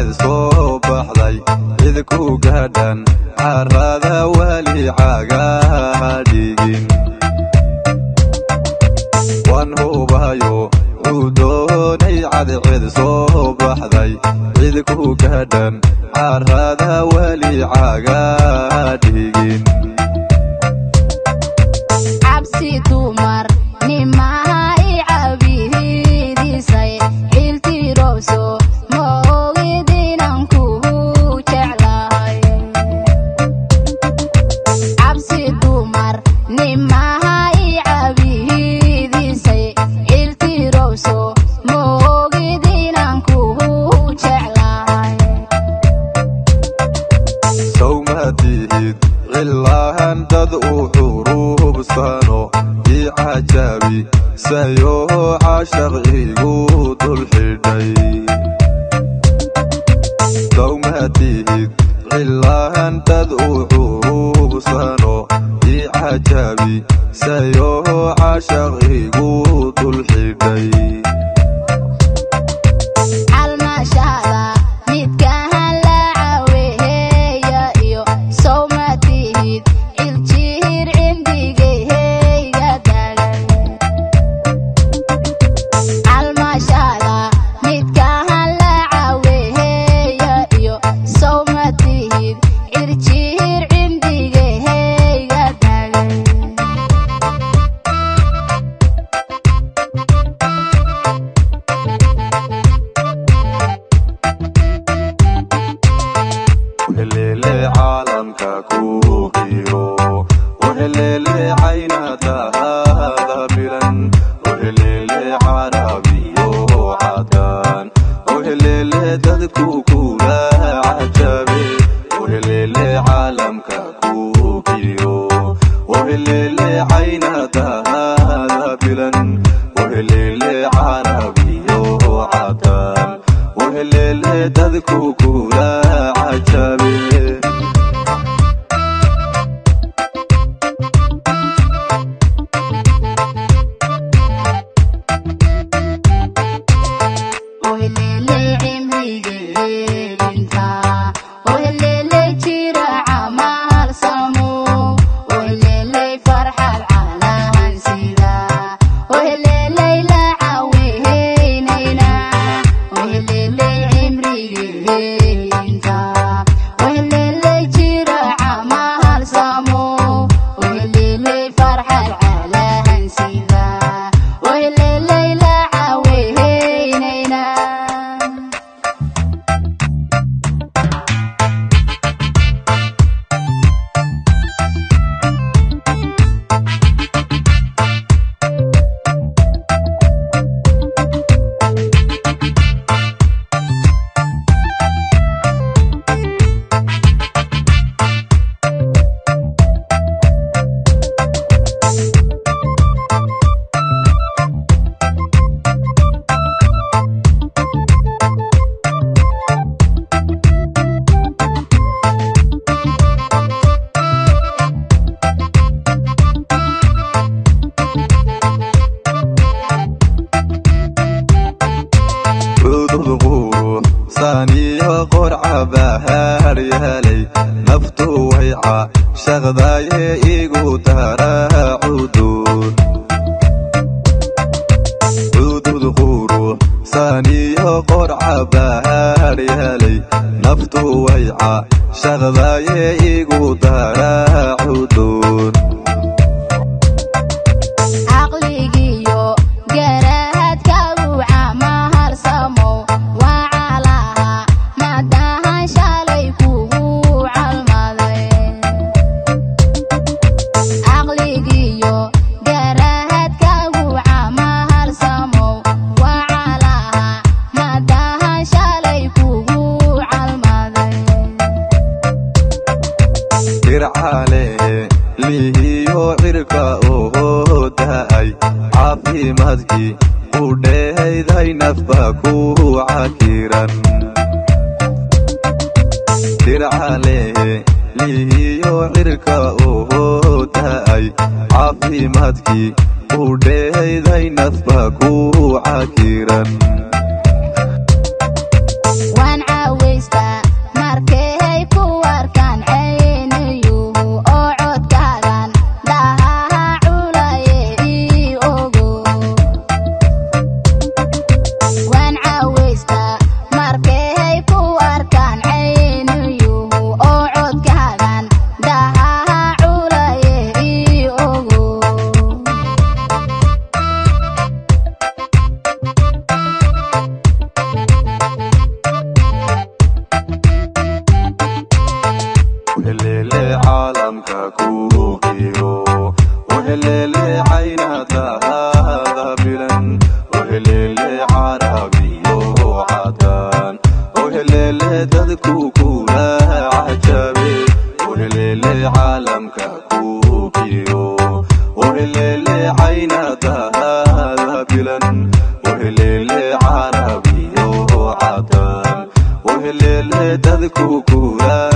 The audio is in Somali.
cid soo baxday cid ku gaadhan carrada wali cagaha dhigin waan hubayo cudoonay cad cid soo baxday cid ku gaadhan carrada wali cagaha dhigin cabsi dumar nimaha I cabihiidisay ciltirooso ma ogid inaan kugu jeclahay cabsi dumar nimaha I cabihiidisay ciltirooso ma ogid inaan kugu jeclahay sawmatihid cilahan dad u xurubsano I cajabi sayo cashaq igu dul xidhay sawmatihid cilahan dad u xurubsano I cajabi sayo cashaq igu dul xidhay calmashada midkahan la caweheeya iyo sawmatihid ciljihir cindigaheyga tagan calmashada midkahan la caweheeya iyo sawmatihid ciljihir cindigaheyga tagan وهليلي عالمك كوكيرو وهليلي عينها هذا بلن وهليلي عربيو عدان وهليلي ددكوكولا عجبي وهليلي عالمك كوكيرو وهليلي عينها هذا بلن وهليلي عربيو عدان وهليلي ددكوكولا عجبي وهليلي عمريجينتا وهليلي جيرة عمال سمو وهليلي فرحة العالم سيدا وهليلي لا عويهينينا وهليلي عمريجينتا وهليلي جيرة عمال سمو وهليلي فرحة العالم سيدا وهليلي لا عويهينينا عدود قروح ثانية قرعة بهار يالي نفتو ويعا شغضاي إيقو تارا عدود عدود قروح ثانية قرعة بهار يالي نفتو ويعا شغضاي إيقو تارا عدود عقليgiyo garaadkaagu camahar samo waa calaha madahan shalay kugu calmaday caqligiyo garaadkaagu camahar samo waa calaha madahan shalay kugu calmaday dircale lihiyo cirka oo daay caafimaadkii u dheehayday nafba ku cakiran dircale lihiyo cirka oo daay caafimaadkii u dheehayday nafba ku cakiran waan caaway وهليلي عربي وعدان وهليلي ددكو كولا عجبي وهليلي عالمك كوكيو وهليلي عينتها بلن وهليلي عربي وعدان وهليلي ددكو كولا